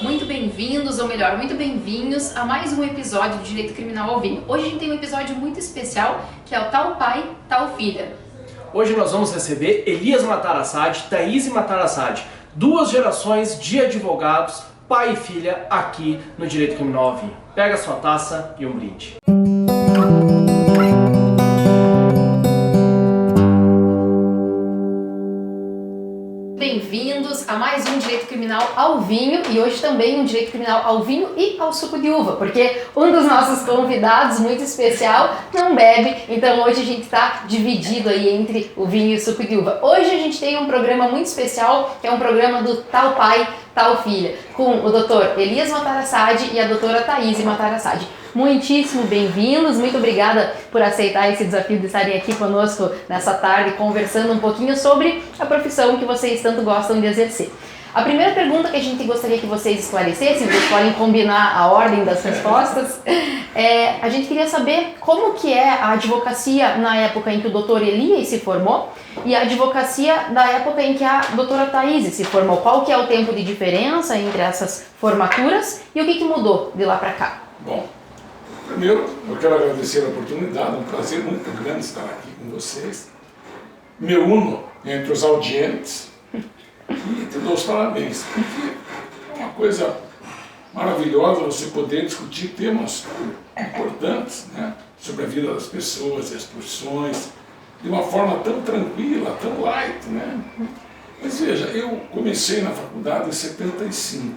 Muito bem-vindos, ou melhor, muito bem-vindos a mais um episódio do Direito Criminal ao Vinho. Hoje a gente tem um episódio muito especial, que é o Tal Pai, Tal Filha. Hoje nós vamos receber Elias Matarassade, Thaís Matarassade, duas gerações de advogados, pai e filha, aqui no Direito Criminal ao Vinho. Pega sua taça e um brinde. Bem-vindos a mais um Direito Criminal ao Vinho e hoje também um Direito Criminal ao Vinho e ao suco de uva, porque um dos nossos convidados, muito especial, não bebe, então hoje a gente está dividido aí entre o vinho e o suco de uva. Hoje a gente tem um programa muito especial, que é um programa do Tal Pai, Tal Filha, com o Dr. Elias Matarassade e a doutora Thaís Matarassade. Muitíssimo bem-vindos, muito obrigada por aceitar esse desafio de estarem aqui conosco nessa tarde, conversando um pouquinho sobre a profissão que vocês tanto gostam de exercer. A primeira pergunta que a gente gostaria que vocês esclarecessem, vocês podem combinar a ordem das respostas, a gente queria saber como que é a advocacia na época em que o doutor Elias se formou e a advocacia da época em que a doutora Thaís se formou. Qual que é o tempo de diferença entre essas formaturas e o que mudou de lá para cá? Bom, primeiro eu quero agradecer a oportunidade, é um prazer muito grande estar aqui com vocês. Me uno entre os audientes e te dou os parabéns, porque é uma coisa maravilhosa você poder discutir temas importantes, né, sobre a vida das pessoas e as profissões, de uma forma tão tranquila, tão light, né? Mas veja, eu comecei na faculdade em 75,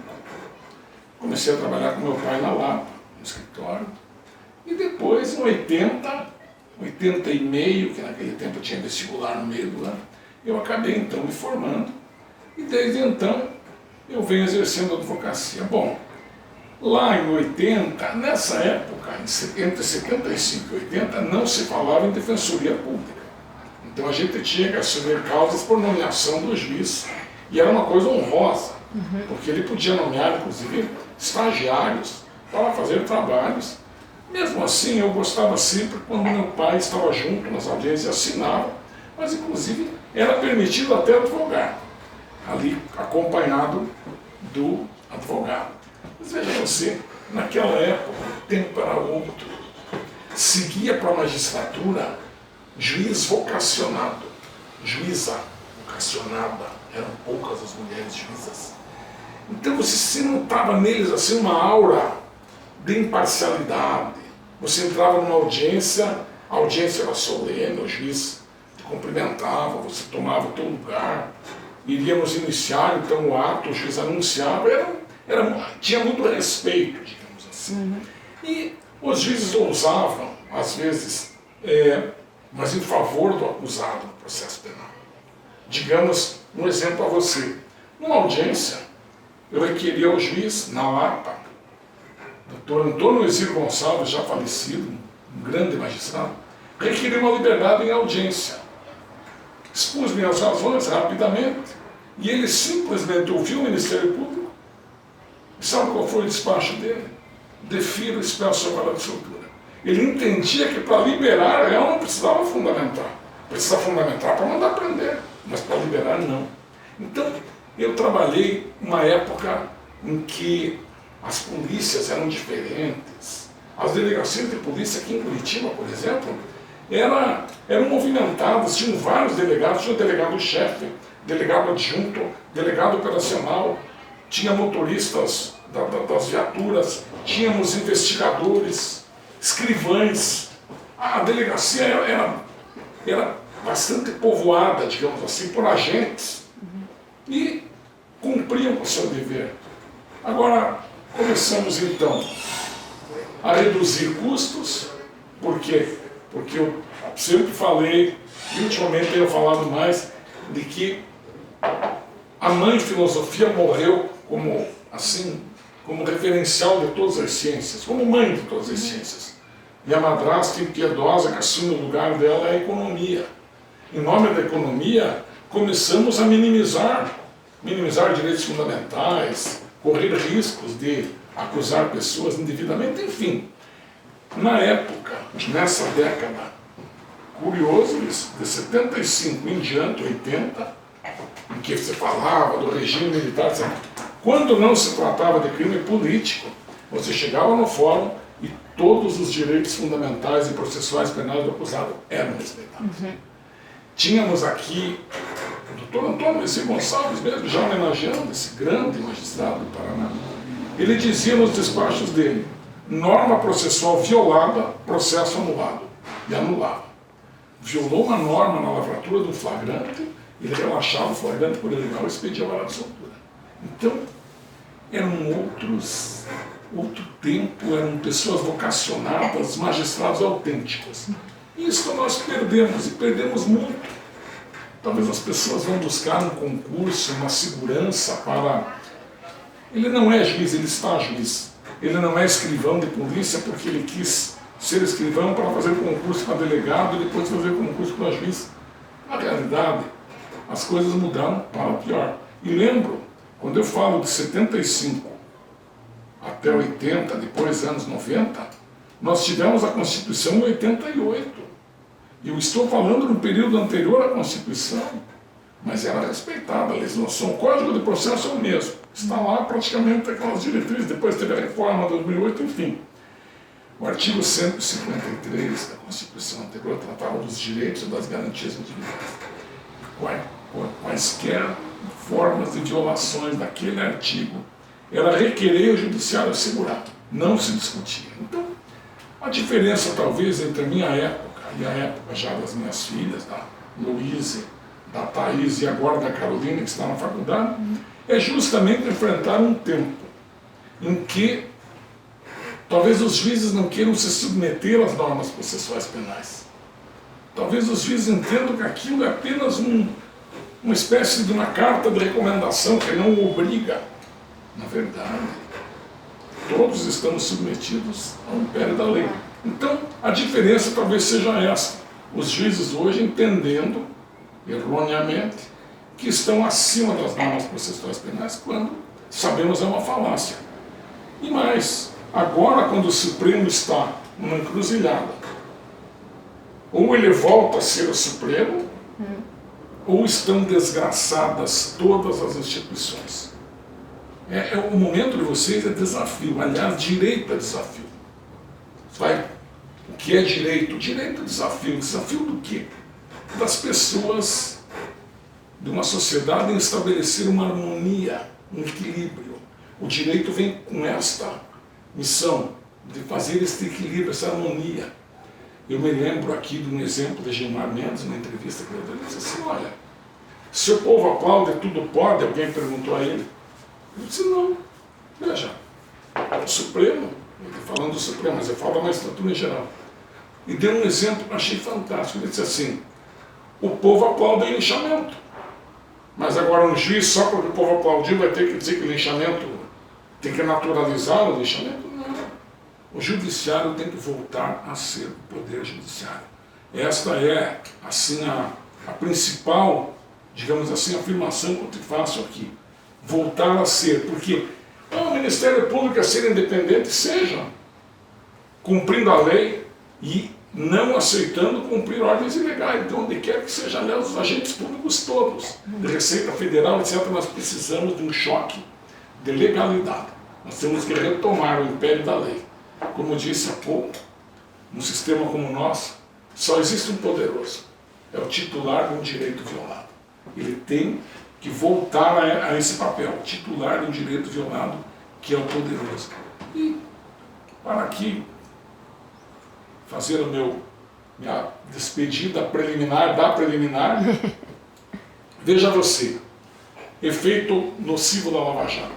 comecei a trabalhar com meu pai na Lapa, no escritório, e depois em 80 e meio, que naquele tempo tinha vestibular no meio do ano, eu acabei então me formando, e desde então eu venho exercendo a advocacia. Bom, lá em 80, nessa época, entre 75 e 80, não se falava em defensoria pública. Então a gente tinha que assumir causas por nomeação do juiz, e era uma coisa honrosa, porque ele podia nomear, inclusive, estagiários para fazer trabalhos. Mesmo assim, eu gostava sempre quando meu pai estava junto nas audiências e assinava, mas inclusive era permitido até advogar, ali acompanhado do advogado. Mas veja você, naquela época, o tempo era outro. Seguia para a magistratura juiz vocacionado, juíza vocacionada, eram poucas as mulheres juízas. Então você notava neles assim uma aura de imparcialidade. Você entrava numa audiência, a audiência era solene, o juiz te cumprimentava, você tomava o teu lugar, iríamos iniciar então o ato, o juiz anunciava, tinha muito respeito, digamos assim. E os juízes ousavam, às vezes, mas em favor do acusado no processo penal. Digamos, um exemplo a você. Numa audiência, eu requeria ao juiz, na Lapa, Dr. Antônio Exílio Gonçalves, já falecido, um grande magistrado, requeria uma liberdade em audiência. Expus minhas razões rapidamente, e ele simplesmente ouviu o Ministério Público, e sabe qual foi o despacho dele? Defiro, expresso agora de soltura. Ele entendia que para liberar ela não precisava fundamentar. Precisa fundamentar para mandar prender, mas para liberar não. Então, eu trabalhei uma época em que as polícias eram diferentes. As delegacias de polícia aqui em Curitiba, por exemplo, eram movimentadas, tinham vários delegados, tinha o delegado-chefe, delegado adjunto, delegado operacional, tinha motoristas das viaturas, tínhamos investigadores, escrivães. A delegacia era bastante povoada, digamos assim, por agentes, e cumpriam o seu dever. Agora, começamos então a reduzir custos. Por quê? Porque eu sempre falei, e ultimamente tenho falado mais, de que a mãe filosofia morreu como referencial de todas as ciências, como mãe de todas as ciências. E a madrasta impiedosa que assume o lugar dela é a economia. Em nome da economia, começamos a minimizar direitos fundamentais, correr riscos de acusar pessoas indevidamente, enfim. Na época, nessa década, curioso isso, de 75 em diante, 80, em que você falava do regime militar, etc., Quando não se tratava de crime político, você chegava no fórum e todos os direitos fundamentais e processuais penais do acusado eram respeitados. Tínhamos aqui o doutor Antônio Messi Gonçalves mesmo, já homenageando esse grande magistrado do Paraná. Ele dizia nos despachos dele: norma processual violada, processo anulado. E anulava. Violou uma norma na lavratura do flagrante, ele relaxava o flagrante por ilegal e expedia a vara de soltura. Então, eram outro tempo, eram pessoas vocacionadas, magistrados autênticos. Isso nós perdemos, e perdemos muito. Talvez as pessoas vão buscar um concurso, uma segurança para... Ele não é juiz, ele está juiz. Ele não é escrivão de polícia porque ele quis ser escrivão para fazer concurso para delegado e depois fazer concurso para juiz. Na realidade, as coisas mudaram para pior. E lembro, quando eu falo de 75 até 80, depois anos 90, nós tivemos a Constituição em 88. E eu estou falando no período anterior à Constituição, mas era respeitada a legislação. O Código de Processo é o mesmo. Está lá praticamente aquelas diretrizes, depois teve a reforma de 2008, enfim. O artigo 153 da Constituição anterior tratava dos direitos e das garantias individuais. Quaisquer formas de violações daquele artigo era requerer o judiciário assegurar, não se discutia. Então, a diferença talvez entre a minha época e a época já das minhas filhas, da Luísa, da Thaís e agora da Carolina, que está na faculdade, é justamente enfrentar um tempo em que talvez os juízes não queiram se submeter às normas processuais penais. Talvez os juízes entendam que aquilo é apenas uma espécie de uma carta de recomendação que não o obriga. Na verdade, todos estamos submetidos ao império da lei. Então, a diferença talvez seja essa. Os juízes hoje entendendo, erroneamente, que estão acima das normas processuais penais, quando sabemos é uma falácia. E mais, agora quando o Supremo está numa encruzilhada, ou ele volta a ser o Supremo, ou estão desgraçadas todas as instituições. O momento de vocês é desafio, aliás, direito é desafio. O que é direito? Direito é desafio. Desafio do quê? Das pessoas de uma sociedade em estabelecer uma harmonia, um equilíbrio. O direito vem com esta missão de fazer este equilíbrio, essa harmonia. Eu me lembro aqui de um exemplo de Gilmar Mendes, numa entrevista que ele disse assim: olha, se o povo aplaude, tudo pode. Alguém perguntou a ele. Ele disse: não, veja, o Supremo, falando do Supremo, mas eu falo da magistratura em geral, e deu um exemplo que eu achei fantástico. Ele disse assim: o povo aplaude o linchamento, mas agora um juiz, só porque o povo aplaudiu, vai ter que dizer que o linchamento tem que naturalizar o linchamento? Não. O judiciário tem que voltar a ser o poder judiciário. Esta é, assim, a principal, digamos assim, afirmação que eu te faço aqui. Voltar a ser, porque o Ministério Público a ser independente, seja cumprindo a lei e não aceitando cumprir ordens ilegais, de onde quer que seja, aliás, os agentes públicos todos, de Receita Federal, etc., nós precisamos de um choque de legalidade. Nós temos que retomar o império da lei. Como eu disse há pouco, num sistema como o nosso, só existe um poderoso, é o titular de um direito violado. Ele tem que voltar a esse papel, titular de um direito violado, que é o poderoso. E, para aqui, fazer minha despedida preliminar, veja você, efeito nocivo da Lava Jato.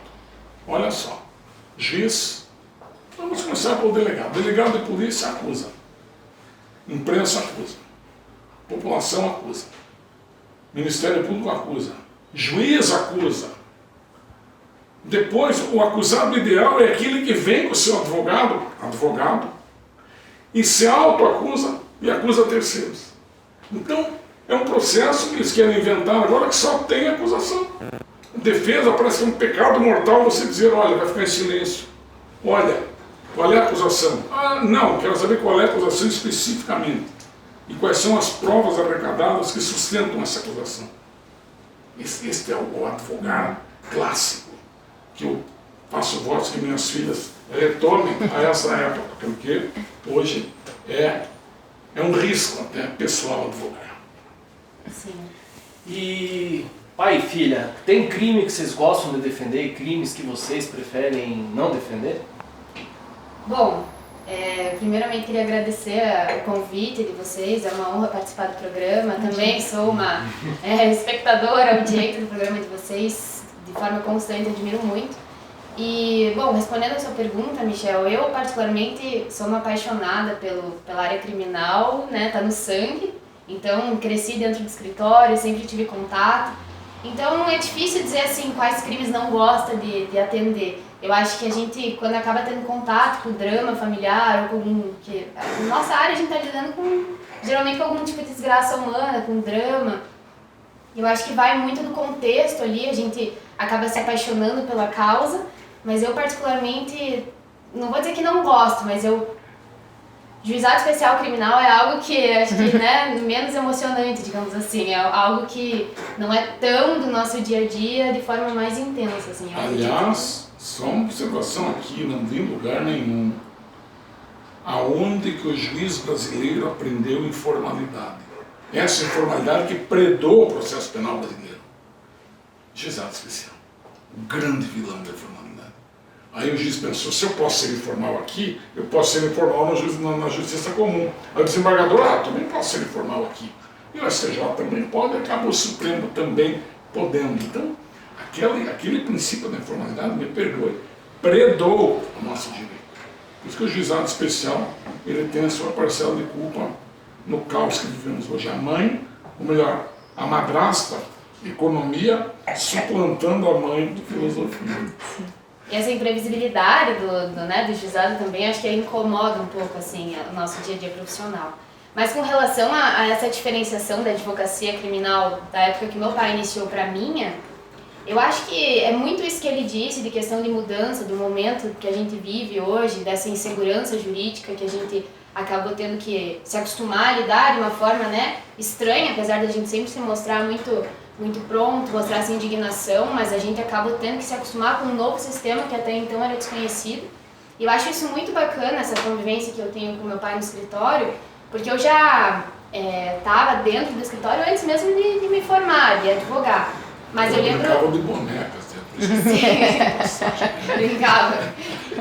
Olha só, juiz, vamos começar pelo delegado. Delegado de polícia acusa, imprensa acusa, população acusa, Ministério Público acusa, juiz acusa. Depois, o acusado ideal é aquele que vem com o seu advogado, e se autoacusa e acusa terceiros. Então, é um processo que eles querem inventar agora que só tem acusação. Defesa parece que é um pecado mortal você dizer: olha, vai ficar em silêncio. Olha, qual é a acusação? Ah, não, quero saber qual é a acusação especificamente. E quais são as provas arrecadadas que sustentam essa acusação. Este é o advogado clássico, que eu faço votos que minhas filhas retornem a essa época, porque hoje é um risco até pessoal advogar. Sim. E pai e filha, tem crime que vocês gostam de defender e crimes que vocês preferem não defender? Bom, primeiramente queria agradecer o convite de vocês, é uma honra participar do programa. Também sou uma espectadora ao direito do programa de vocês, de forma constante, admiro muito. E, bom, respondendo a sua pergunta, Michel, eu particularmente sou uma apaixonada pela área criminal, né, tá no sangue. Então, cresci dentro do escritório, sempre tive contato. Então, é difícil dizer assim quais crimes não gosta de atender. Eu acho que a gente, quando acaba tendo contato com drama familiar ou com na nossa área a gente está lidando geralmente com algum tipo de desgraça humana, com drama. Eu acho que vai muito do contexto ali, a gente acaba se apaixonando pela causa, mas eu particularmente, não vou dizer que não gosto, mas juizado especial criminal é algo que acho que, né, menos emocionante, digamos assim, é algo que não é tão do nosso dia a dia de forma mais intensa, assim. Aliás, só uma observação aqui, não vi em lugar nenhum, aonde que o juiz brasileiro aprendeu informalidade. Essa informalidade que predou o processo penal brasileiro. Juizado especial, o grande vilão da informalidade. Aí o juiz pensou, se eu posso ser informal aqui, eu posso ser informal na justiça comum. Aí o desembargador, também posso ser informal aqui. E o STJ também pode, acaba o Supremo também podendo. Então, aquele princípio da informalidade, me perdoe, predou o nosso direito. Por isso que o juizado especial, ele tem a sua parcela de culpa no caos que vivemos hoje. A mãe, ou melhor, a madrasta, economia, suplantando a mãe de filosofia. E essa imprevisibilidade do juizado também acho que incomoda um pouco assim, o nosso dia a dia profissional. Mas com relação a essa diferenciação da advocacia criminal da época que meu pai iniciou para a minha, eu acho que é muito isso que ele disse, de questão de mudança, do momento que a gente vive hoje, dessa insegurança jurídica que a gente acabou tendo que se acostumar a lidar de uma forma, né, estranha, apesar da gente sempre se mostrar muito pronto, mostrar essa indignação, mas a gente acaba tendo que se acostumar com um novo sistema que até então era desconhecido. E eu acho isso muito bacana, essa convivência que eu tenho com meu pai no escritório, porque eu já estava dentro do escritório antes mesmo de me formar, de advogar. Mas eu lembro... brincava de bonecas dentro do Sim, brincava.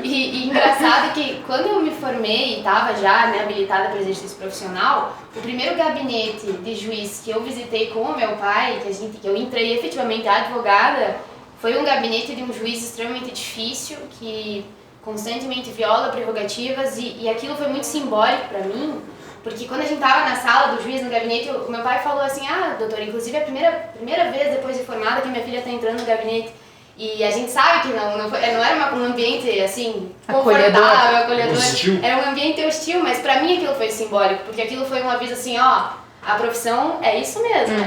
E engraçado que quando eu me formei e estava já, né, habilitada para exercício profissional, o primeiro gabinete de juiz que eu visitei com o meu pai, que eu entrei efetivamente advogada, foi um gabinete de um juiz extremamente difícil, que constantemente viola prerrogativas, e aquilo foi muito simbólico para mim, porque quando a gente estava na sala do juiz, no gabinete, o meu pai falou assim, doutora, inclusive é a primeira vez depois de formada que minha filha está entrando no gabinete. E a gente sabe que não era um ambiente, assim, confortável, acolhedor. Hostil. Era um ambiente hostil, mas pra mim aquilo foi simbólico, porque aquilo foi um aviso assim, a profissão é isso mesmo.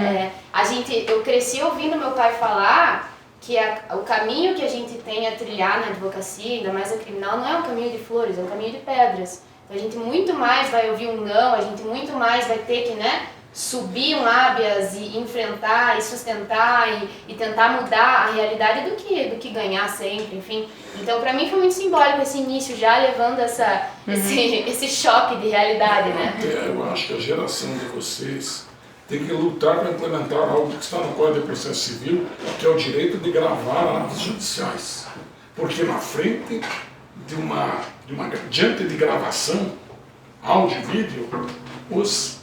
Eu cresci ouvindo meu pai falar que o caminho que a gente tem a trilhar na advocacia, ainda mais a criminal, não é um caminho de flores, é um caminho de pedras. Então a gente muito mais vai ouvir um não, a gente muito mais vai ter que, né, subir um habeas e enfrentar e sustentar e tentar mudar a realidade do que ganhar sempre, enfim. Então, para mim foi muito simbólico esse início, já levando esse choque de realidade, né? Eu acho que a geração de vocês tem que lutar para implementar algo que está no Código de Processo Civil, que é o direito de gravar atos judiciais. Porque na frente diante de gravação, áudio e vídeo, os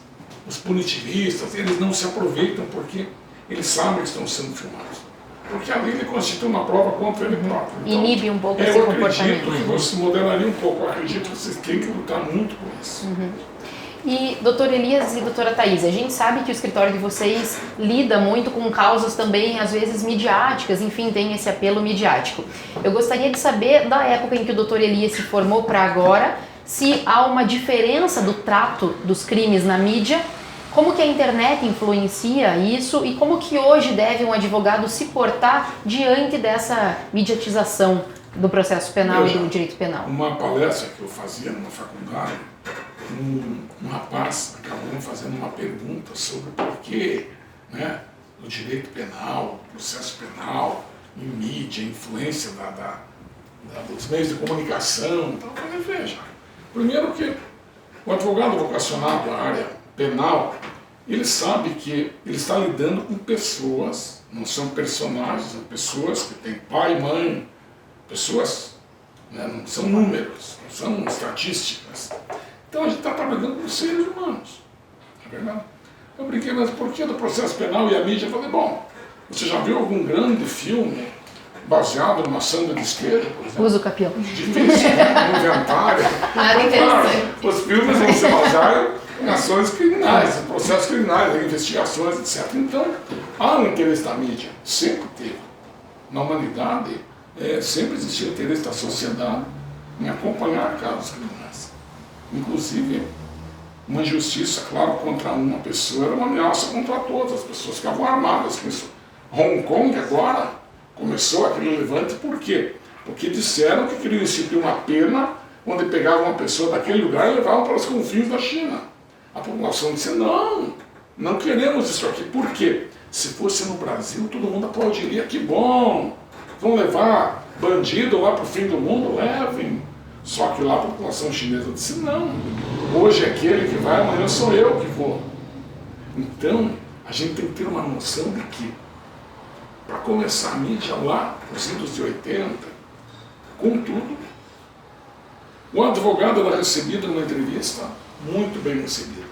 punitivistas, eles não se aproveitam porque eles sabem que estão sendo filmados. Porque ali ele constitui uma prova contra ele próprio. Então, inibe um pouco esse comportamento. Eu acredito que você modelaria um pouco, eu acredito que vocês têm que lutar muito por isso. E doutor Elias e doutora Thaís, a gente sabe que o escritório de vocês lida muito com causas também, às vezes, midiáticas, enfim, tem esse apelo midiático. Eu gostaria de saber, da época em que o doutor Elias se formou para agora, se há uma diferença do trato dos crimes na mídia, como que a internet influencia isso e como que hoje deve um advogado se portar diante dessa mediatização do processo penal e do direito penal. Uma palestra que eu fazia numa faculdade, um rapaz acabou me fazendo uma pergunta sobre por que, né, o direito penal, o processo penal, em mídia, influência dos meios de comunicação. Então, eu falei, veja, primeiro que o advogado vocacionado à área penal, ele sabe que ele está lidando com pessoas, não são personagens, são pessoas que têm pai, mãe, pessoas, né, não são números, não são estatísticas. Então a gente está trabalhando com seres humanos, não é verdade? Eu brinquei, mas por que do processo penal e a mídia? Eu falei, bom, você já viu algum grande filme baseado numa sanga de esteja, por exemplo? Usa o capião. Difícil, né? No inventário. Nada interessante. Os filmes vão se basear em ações criminais, em processos criminais, em investigações, etc. Então, há um interesse da mídia, sempre teve. Na humanidade, sempre existiu o interesse da sociedade em acompanhar casos criminais. Inclusive, uma injustiça, claro, contra uma pessoa era uma ameaça contra todas as pessoas que estavam armadas com isso. Hong Kong agora começou aquele levante, por quê? Porque disseram que queriam instituir uma pena onde pegavam uma pessoa daquele lugar e levavam para os confins da China. A população disse, não, não queremos isso aqui. Por quê? Se fosse no Brasil, todo mundo aplaudiria, que bom, vão levar bandido lá para o fim do mundo, levem. Só que lá a população chinesa disse, não, hoje é aquele que vai, amanhã sou eu que vou. Então, a gente tem que ter uma noção de que, para começar a mídia lá, nos anos de 80, contudo, o advogado era recebido numa entrevista muito bem recebido.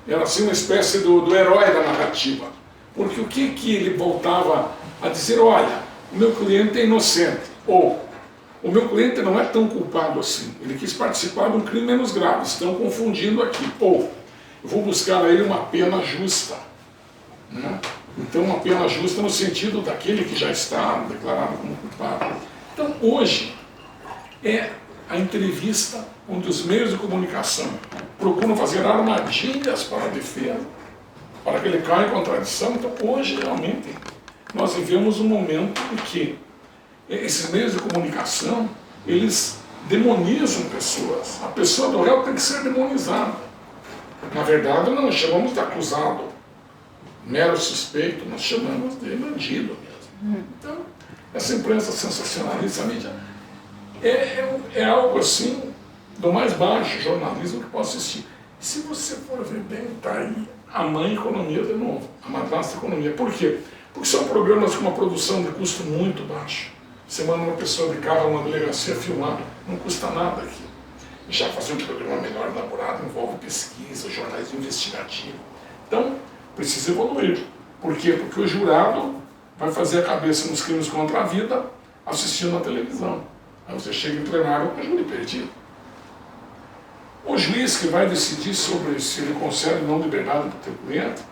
Era assim uma espécie do herói da narrativa. Porque o que ele voltava a dizer? Olha, o meu cliente é inocente. Ou, o meu cliente não é tão culpado assim. Ele quis participar de um crime menos grave. Estão confundindo aqui. Ou, eu vou buscar a ele uma pena justa. Né? Então, uma pena justa no sentido daquele que já está declarado como culpado. Então, hoje, é a entrevista onde os meios de comunicação procuram fazer armadilhas para a defesa, para que ele caia em contradição. Então, hoje, realmente, nós vivemos um momento em que esses meios de comunicação, eles demonizam pessoas. A pessoa do réu tem que ser demonizada. Na verdade, não chamamos de acusado, mero suspeito, nós chamamos de bandido mesmo. Então, essa imprensa sensacionalista, a mídia, é algo assim, do mais baixo jornalismo que possa existir. Se você for ver bem, está aí a mãe economia de novo, a madrasta economia. Por quê? Porque são programas com uma produção de custo muito baixo. Você manda uma pessoa de carro a uma delegacia filmar, não custa nada aqui. Já fazer um programa melhor elaborado envolve pesquisa, jornalismo investigativo. Então, precisa evoluir. Por quê? Porque o jurado vai fazer a cabeça nos crimes contra a vida assistindo na televisão. Aí você chega em plenário com o júri perdido. O juiz que vai decidir sobre se ele concede ou não liberdade para o teu cliente,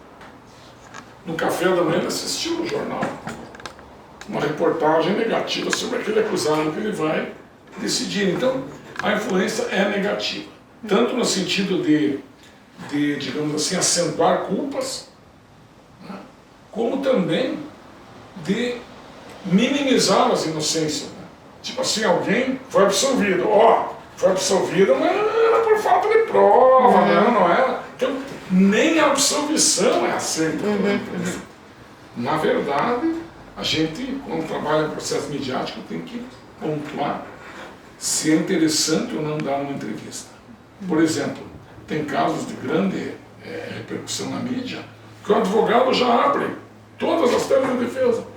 no café da manhã ele assistiu no jornal uma reportagem negativa sobre aquele acusado que ele vai decidir. Então, a influência é negativa. Tanto no sentido de digamos assim, acentuar culpas, né, como também de minimizar as inocências. Né? Tipo assim, alguém foi absolvido. Foi absolvido, mas era por falta de prova, não era. Então, nem a absolvição é aceita pela imprensa. Na verdade, a gente, quando trabalha em processo midiático, tem que pontuar se é interessante ou não dar uma entrevista. Por exemplo, tem casos de grande repercussão na mídia que o advogado já abre todas as teses de defesa.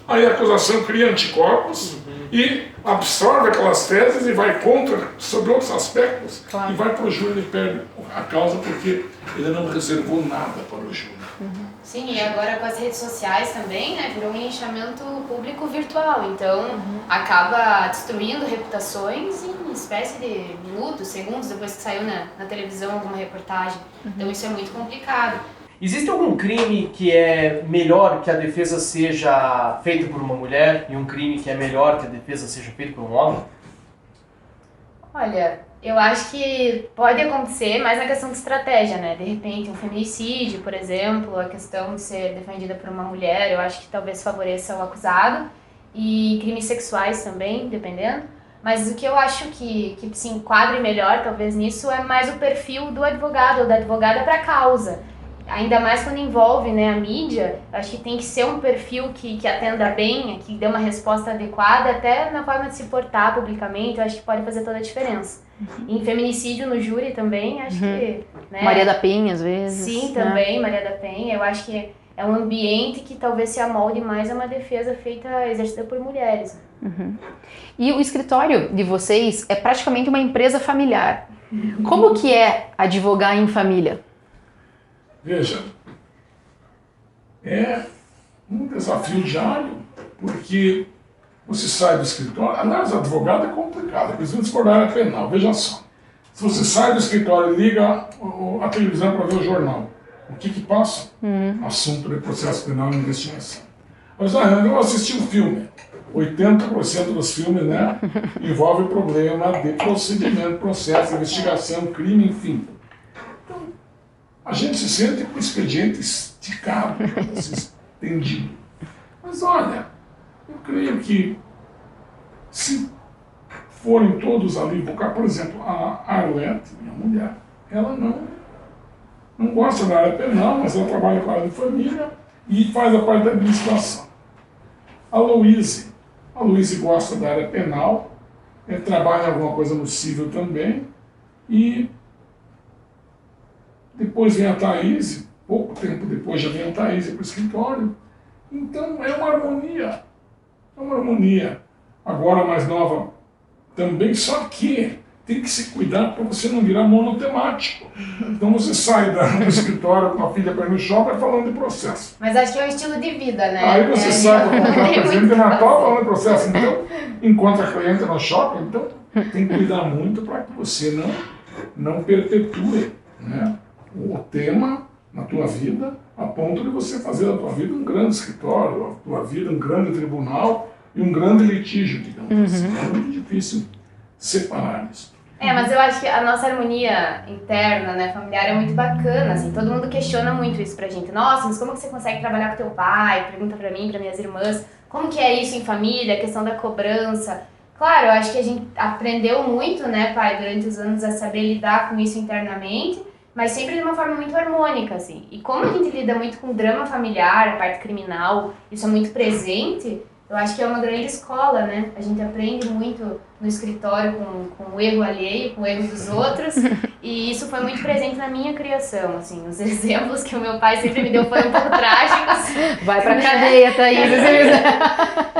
Aí a acusação cria anticorpos e absorve aquelas teses e vai contra sobre outros aspectos, claro. E vai para o júri e perde a causa porque ele não reservou nada para o júri. Sim, e agora com as redes sociais também, né, virou um linchamento público virtual, então acaba destruindo reputações em espécie de minutos, segundos depois que saiu na televisão alguma reportagem. Então isso é muito complicado. Existe algum crime que é melhor que a defesa seja feita por uma mulher e um crime que é melhor que a defesa seja feita por um homem? Olha, eu acho que pode acontecer mais na questão de estratégia, né? De repente, um feminicídio, por exemplo, a questão de ser defendida por uma mulher, eu acho que talvez favoreça o acusado. E crimes sexuais também, dependendo. Mas o que eu acho que se enquadre melhor, talvez, nisso, é mais o perfil do advogado ou da advogada para a causa. ainda mais quando envolve, né, a mídia, acho que tem que ser um perfil que atenda bem, que dê uma resposta adequada, até na forma de se portar publicamente, eu acho que pode fazer toda a diferença. Em feminicídio no júri também, acho que... Né, Maria da Penha, às vezes. Sim, né? também, Maria da Penha. Eu acho que é um ambiente que talvez se amolde mais a uma defesa exercida por mulheres. E o escritório de vocês é praticamente uma empresa familiar. Como que é advogar em família? Veja, é um desafio diário, porque você sai do escritório, aliás, advogado é complicado, principalmente se for da área penal, veja só. Se você sai do escritório e liga a televisão para ver o jornal, o que passa? Assunto de processo penal e investigação. Mas eu assisti um filme, 80% dos filmes, né, envolve problema de procedimento, processo, investigação, crime, enfim. Então, a gente se sente com o expediente esticado, estendido. Mas olha, eu creio que se forem todos ali invocar, por exemplo, a Arlete, minha mulher, ela não gosta da área penal, mas ela trabalha com a área de família e faz a parte da administração. A Luíse gosta da área penal, trabalha em alguma coisa no civil também, e depois vem a Thaís, pouco tempo depois já vem a Thaís para o escritório. Então é uma harmonia, Agora a mais nova também, só que tem que se cuidar para você não virar monotemático. Então você sai do escritório com a filha para ir no shopping falando de processo. Mas acho que é um estilo de vida, né? Aí você sai para comprar presente de Natal falando de processo. Então, encontra a cliente no shopping, então tem que cuidar muito para que você não perpetue, né, o tema na tua vida, a ponto de você fazer da tua vida um grande escritório, a tua vida um grande tribunal e um grande litígio, digamos assim. É muito difícil separar isso. Mas eu acho que a nossa harmonia interna, né, familiar é muito bacana, assim, todo mundo questiona muito isso pra gente. Nossa, mas como que você consegue trabalhar com teu pai? Pergunta pra mim, pra minhas irmãs, como que é isso em família, a questão da cobrança. Claro, eu acho que a gente aprendeu muito, né, pai, durante os anos a saber lidar com isso internamente, mas sempre de uma forma muito harmônica, assim. E como a gente lida muito com drama familiar, a parte criminal, isso é muito presente, eu acho que é uma grande escola, né? A gente aprende muito no escritório com o erro alheio, com o erro dos outros, e isso foi muito presente na minha criação, assim. Os exemplos que o meu pai sempre me deu foram um pouco trágicos. Vai pra cadeia, Thaís.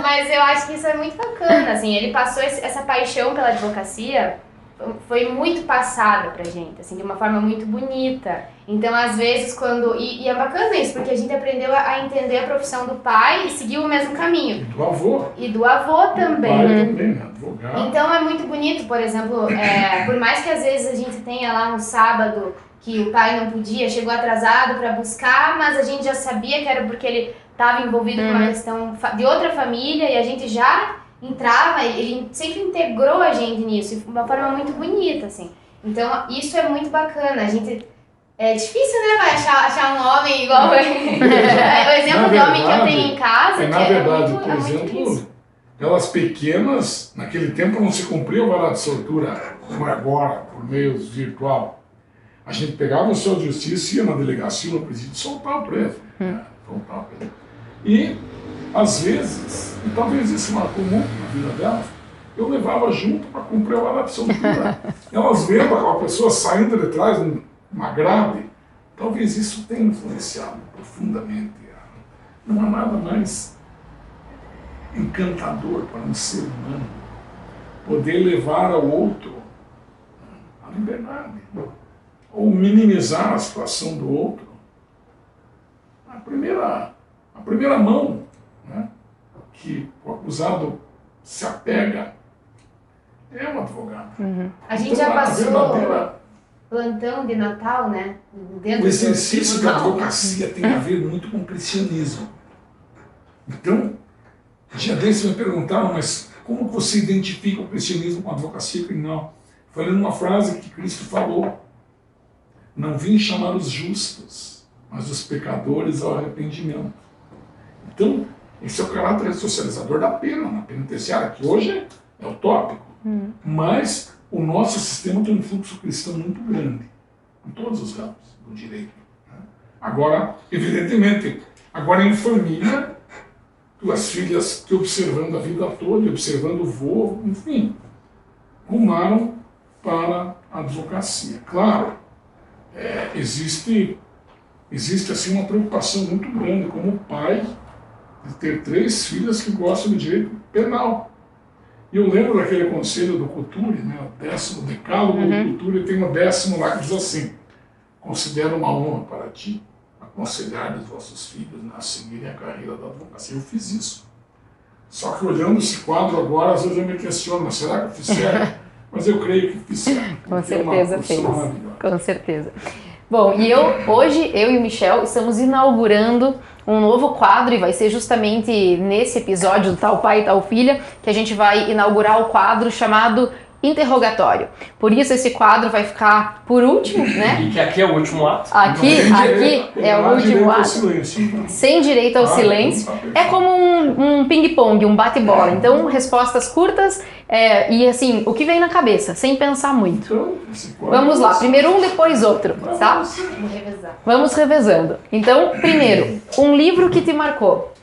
Mas eu acho que isso é muito bacana, assim. Ele passou essa paixão pela advocacia, foi muito passada pra gente, assim, de uma forma muito bonita. Então, às vezes, e é bacana isso, porque a gente aprendeu a entender a profissão do pai e seguir o mesmo caminho. E do avô. E do avô também. O pai também, né? Advogado. Então, é muito bonito, por exemplo, por mais que às vezes a gente tenha lá um sábado que o pai não podia, chegou atrasado pra buscar, mas a gente já sabia que era porque ele estava envolvido com uma questão de outra família e a gente já entrava, ele sempre integrou a gente nisso, de uma forma muito bonita, assim. Então, isso é muito bacana. A gente... É difícil, né, vai achar um homem igual ele. O exemplo de homem que eu tenho em casa, na verdade, muito, por exemplo, aquelas pequenas, naquele tempo não se cumpria o mandado de soltura, como é agora, por meio virtual. A gente pegava o seu de justiça, ia na delegacia, no presídio, soltar o preso. Soltar o preso. E, às vezes, e talvez isso marcou muito na vida delas, eu levava junto para cumprir o mandado de soltura. Elas vendo aquela pessoa saindo de trás, uma grave, talvez isso tenha influenciado profundamente. Não há nada mais encantador para um ser humano poder levar ao outro a liberdade, ou minimizar a situação do outro. A primeira mão, né, que o acusado se apega é um advogado. A gente então, já passou verdadeira... plantão de Natal, né? O exercício da advocacia tem a ver muito com o cristianismo. Então, dia desses me perguntaram, mas como você identifica o cristianismo com a advocacia criminal? Falei numa frase que Cristo falou: não vim chamar os justos, mas os pecadores ao arrependimento. Então, esse é o caráter socializador da pena, na penitenciária, que hoje é utópico. Mas o nosso sistema tem um fluxo cristão muito grande, em todos os ramos do direito. Né? Agora, evidentemente, agora em família, tuas filhas te observando a vida toda, observando o vô, enfim, rumaram para a advocacia. Claro, existe assim uma preocupação muito grande como pai de ter 3 filhas que gostam de direito penal. E eu lembro daquele conselho do Couturi, né, o 10º decálogo do Couturi, tem um 10º lá que diz assim: considero uma honra para ti aconselhar os vossos filhos a seguirem a carreira da advocacia. Eu fiz isso. Só que olhando esse quadro agora, às vezes eu me questiono, mas será que eu fiz certo? Mas eu creio que fiz certo. Com certeza fez. Com certeza. Bom, e hoje eu e o Michel estamos inaugurando um novo quadro e vai ser justamente nesse episódio do Tal Pai e Tal Filha que a gente vai inaugurar o quadro chamado Interrogatório. Por isso esse quadro vai ficar por último, né? E que aqui é o último ato. Aqui é o último ato. Sem direito ao silêncio. É como um ping-pong, um bate-bola. Então, respostas curtas e assim, o que vem na cabeça, sem pensar muito. Vamos lá, primeiro um, depois outro, tá? Vamos revezar. Vamos revezando. Então, primeiro, um livro que te marcou.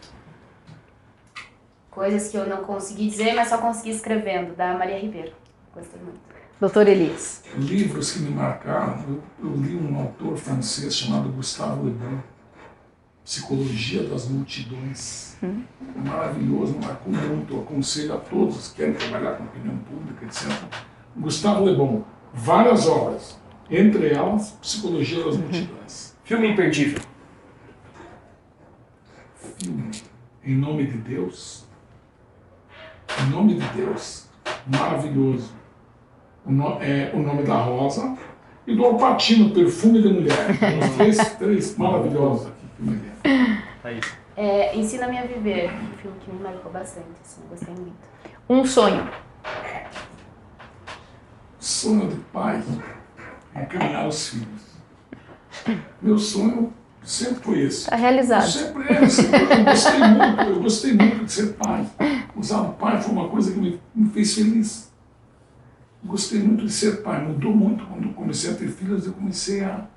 Coisas que eu não consegui dizer, mas só consegui escrevendo, da Maria Ribeiro. Gostei muito. Doutor Elias. Livros que me marcaram, eu li um autor francês chamado Gustave Le Bon, Psicologia das Multidões. Maravilhoso, marcou muito. Eu aconselho a todos que querem trabalhar com opinião pública, etc. Gustave Le Bon, várias obras, entre elas Psicologia das Multidões. Filme imperdível. Filme Em Nome de Deus. Em Nome de Deus, maravilhoso. O Nome da Rosa e do Al Pacino, Perfume de Mulher. Três maravilhosos aqui que me lembro. Thaís. Ensina-me a Viver, um filme que me marcou bastante, assim, gostei muito. Um sonho. Sonho de pai é encaminhar os filhos. Meu sonho sempre foi esse. Está realizado. Eu gostei muito de ser pai. Usar o pai foi uma coisa que me fez feliz. Gostei muito de ser pai. Mudou muito quando eu comecei a ter filhos. Eu comecei a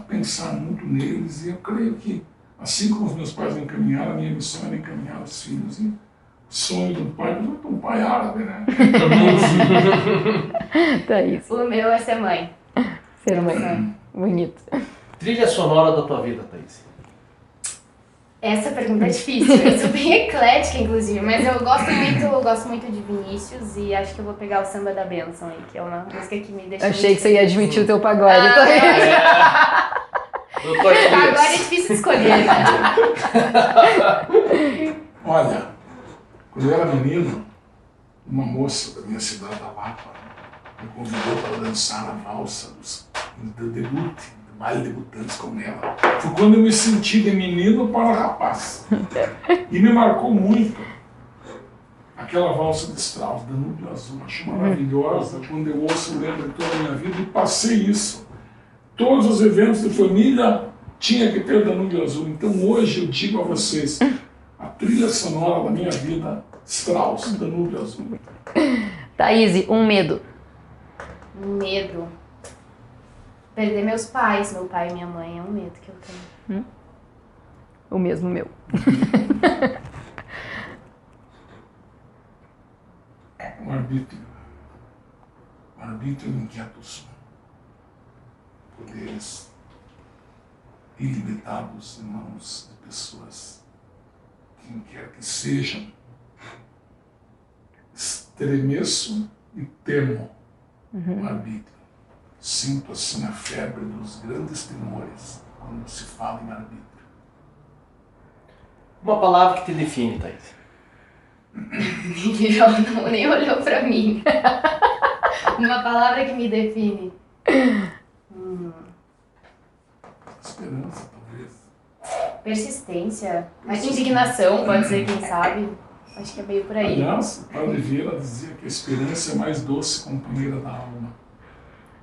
pensar muito neles. E eu creio que, assim como os meus pais me encaminharam, a minha missão era encaminhar os filhos. E o sonho do pai, eu sou um pai árabe, né? Thaís. O meu é ser mãe. Ser mãe. Bonito. Trilha sonora da tua vida, Thaís. Essa pergunta é difícil, eu sou bem eclética, inclusive, mas eu gosto muito de Vinícius e acho que eu vou pegar o Samba da Bênção aí, que é uma música que me deixa Achei muito que você ia feliz. admitir o teu pagode. Doutor Elias. Agora é difícil escolher, né? Olha, quando eu era menino, uma moça da minha cidade, da Lapa, me convidou para dançar na valsa do debute. Baile debutantes com ela. Foi quando eu me senti de menino para rapaz. E me marcou muito aquela valsa de Strauss, Danúbio Azul. Acho maravilhosa. Quando eu ouço, eu lembro de toda a minha vida e passei isso. Todos os eventos de família tinha que ter Danúbio Azul. Então hoje eu digo a vocês, a trilha sonora da minha vida, Strauss, Danúbio Azul. Thaís, um medo. Medo. Perder meus pais, meu pai e minha mãe, é um medo que eu tenho. O mesmo meu. O arbítrio. O arbítrio inquieta o som. Poderes ilimitados em mãos de pessoas, quem quer que sejam. Estremeço e temo o arbítrio. Sinto assim a febre dos grandes temores quando se fala em arbítrio. Uma palavra que te define, Thaís. Não, nem olhou pra mim. Uma palavra que me define. Esperança, talvez. Persistência. Mas indignação, pode ser, quem sabe. Acho que é meio por aí. Aliás, o Padre Vieira dizia que a esperança é a mais doce companheira da alma.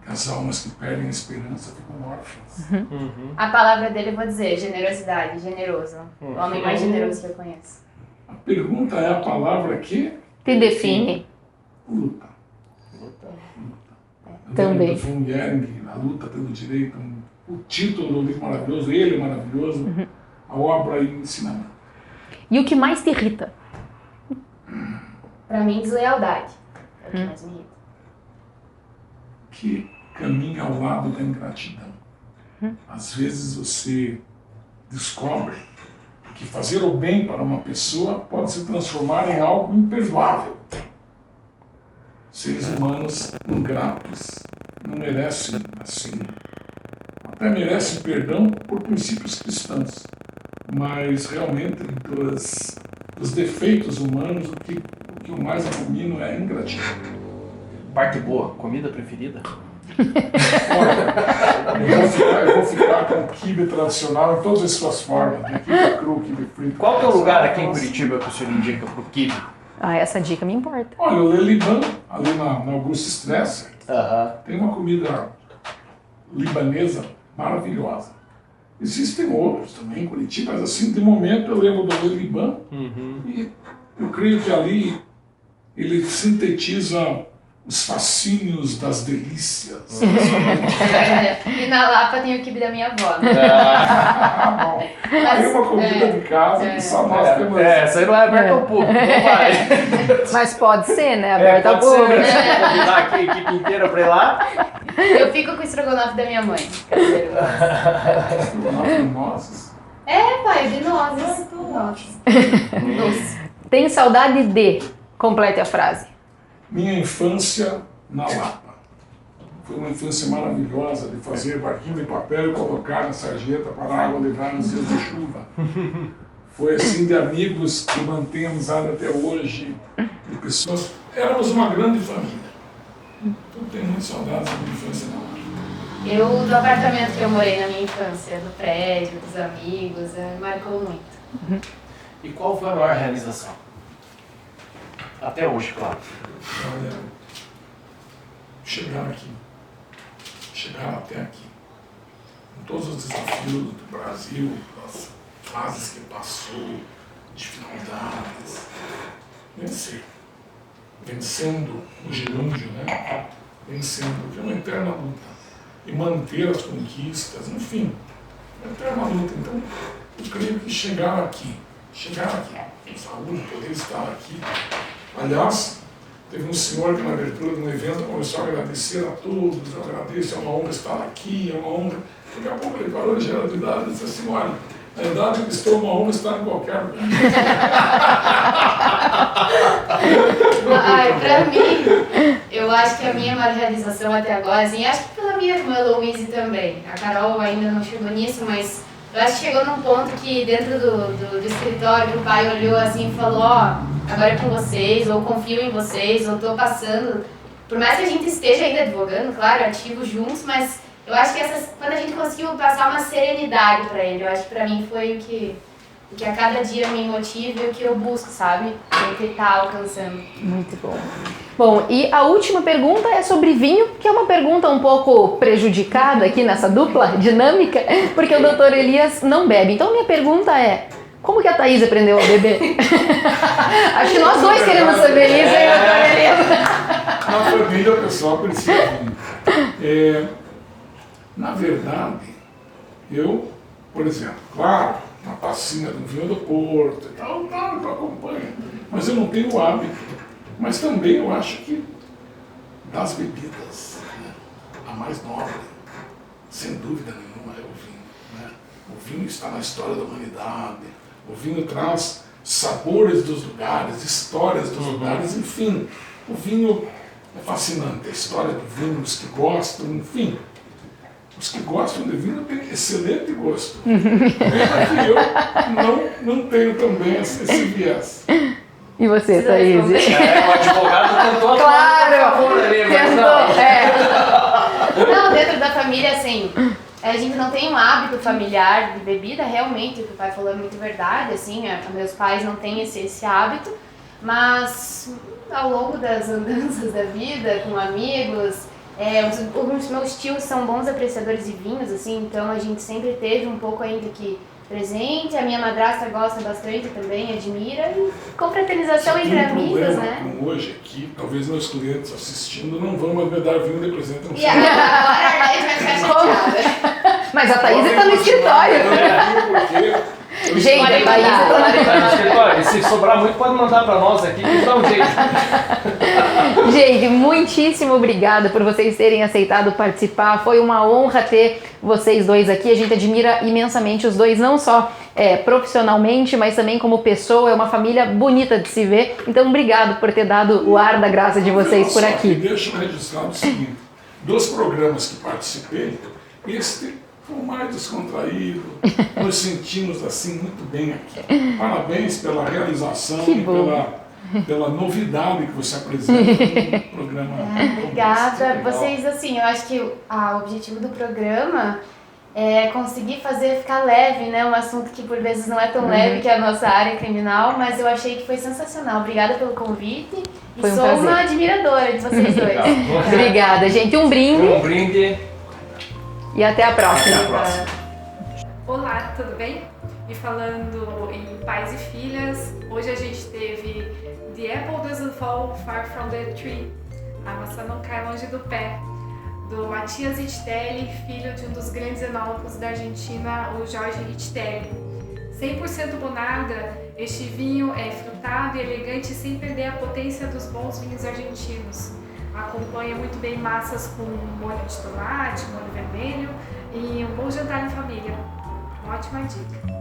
Que as almas que perdem a esperança ficam órfãs. A palavra dele eu vou dizer, generosidade, generoso. O homem mais generoso que eu conheço. A pergunta é a palavra que Te define. luta. Também. Eu lembro do Von Jering, a luta pelo direito o título do livro maravilhoso, ele é maravilhoso, a obra e o ensinamento. E o que mais te irrita? Pra mim, deslealdade. É o que mais me irrita. Que caminha ao lado da ingratidão. Às vezes você descobre que fazer o bem para uma pessoa pode se transformar em algo imperdoável. Seres humanos ingratos não merecem assim. Até merecem perdão por princípios cristãos. Mas realmente, dos defeitos humanos, o que eu mais abomino é a ingratidão. Parte boa, comida preferida? Olha, eu vou ficar com o quibe tradicional em todas as suas formas, né? Quibe cru, quibe frito. Qual que é o lugar aqui em Curitiba que o senhor indica pro quibe? Ah, essa dica me importa. Olha, o Leliban, ali na Augusto Stresser, Aham. tem uma comida libanesa maravilhosa. Existem outros também em Curitiba, mas assim, de momento eu lembro do Leliban e eu creio que ali ele sintetiza os fascínios das delícias. E na Lapa tem o quibe da minha avó, né? Bom, aí uma comida de casa que só nós temos. Essa aí não é aberta ao público, não vai. Mas pode ser, né? Aberta ao Pode ser, público. né? Se você convidar aqui a equipe inteira pra ir lá. Eu fico com o estrogonofe da minha mãe. Caseiro. Nozes. É, pai, de nozes. Nozes. Doce. Tem saudade de... Complete a frase. Minha infância na Lapa. Foi uma infância maravilhosa de fazer barquinho de papel e colocar na sarjeta para a água levar nos dias de chuva. Foi assim de amigos que mantém amizade até hoje, de pessoas. Éramos uma grande família. Eu tenho muitas saudades da minha infância na Lapa. Do apartamento que eu morei na minha infância, do prédio, dos amigos, marcou muito. E qual foi a maior realização? Até hoje, claro. Olha, chegar até aqui, com todos os desafios do Brasil, as fases que passou, dificuldades, vencendo o gerúndio, né? Vencendo, que é uma eterna luta, e manter as conquistas, enfim, uma eterna luta. Então, eu creio que chegar aqui, com saúde, poder estar aqui. Aliás, teve um senhor que na abertura de um evento começou a agradecer a todos, eu agradeço, é uma honra estar aqui, é uma honra. Daqui a pouco ele parou de generalidade e disse assim, olha, na idade que estou, uma honra estar em qualquer lugar. Pra mim, eu acho que a minha maior realização até agora, assim, acho que pela minha irmã Louise também, a Carol ainda não chegou nisso, mas eu acho que chegou num ponto que dentro do escritório o pai olhou assim e falou, agora é com vocês, ou confio em vocês, ou estou passando. Por mais que a gente esteja ainda advogando, claro, ativos juntos, mas eu acho que quando a gente conseguiu passar uma serenidade para ele, eu acho que para mim foi o que a cada dia me motiva e o que eu busco, sabe? Sempre estar alcançando. Muito bom. Bom, e a última pergunta é sobre vinho, que é uma pergunta um pouco prejudicada aqui nessa dupla dinâmica, porque o Dr. Elias não bebe. Então minha pergunta é, como que a Thaís aprendeu a beber? Acho que nós dois queremos saber isso, hein, Dr. Elias? Na família, o pessoal precisa vinho. Na verdade, eu, por exemplo, claro, uma tacinha do vinho do Porto e tal, eu acompanho, mas eu não tenho o hábito. Mas também eu acho que das bebidas, né, a mais nobre, sem dúvida nenhuma, é o vinho. Né? O vinho está na história da humanidade, o vinho traz sabores dos lugares, histórias dos lugares, enfim. O vinho é fascinante, a história do vinho, os que gostam, enfim. Os que gostam de vinho têm excelente gosto. Pena que eu não tenho também esse viés. E você, Thaís? O advogado tentou Claro! Não, dentro da família, assim, a gente não tem um hábito familiar de bebida, realmente, o que o pai falou é muito verdade, assim, meus pais não têm esse hábito, mas ao longo das andanças da vida, com amigos, os meus tios são bons apreciadores de vinhos, assim, então a gente sempre teve um pouco ainda que presente, a minha madrasta gosta bastante também, admira, e confraternização entre amigos, né? Como hoje aqui, talvez meus clientes assistindo não vão mais me dar vinho de presente. E agora a Arlete vai ficar chateada. Mas a Thaís tá no escritório. Gente, a Thaís tá no escritório. E se sobrar muito, pode mandar para nós aqui que dá um jeito. Gente, muitíssimo obrigada por vocês terem aceitado participar. Foi uma honra ter vocês dois aqui. A gente admira imensamente os dois, não só profissionalmente, mas também como pessoa. É uma família bonita de se ver. Então, obrigado por ter dado o ar da graça de vocês por aqui. Deixa eu registrar o seguinte: dos programas que participei, este foi o mais descontraído. Nos sentimos assim muito bem aqui. Parabéns pela realização e pela novidade que você apresenta no programa. Obrigada. Vocês, assim, eu acho que o objetivo do programa é conseguir fazer ficar leve, né? Um assunto que por vezes não é tão leve, que é a nossa área criminal, mas eu achei que foi sensacional. Obrigada pelo convite e sou uma admiradora de vocês dois. Obrigada, gente. Um brinde. Um brinde. E até a próxima. Até a próxima. Olá, tudo bem? E falando em pais e filhas, hoje a gente teve The Apple Doesn't Fall Far From The Tree, a maçã não cai longe do pé, do Matias Richtelli, filho de um dos grandes enólogos da Argentina, o Jorge Richtelli. 100% Bonarda, este vinho é frutado e elegante sem perder a potência dos bons vinhos argentinos. Acompanha muito bem massas com molho de tomate, molho vermelho e um bom jantar em família. Uma ótima dica.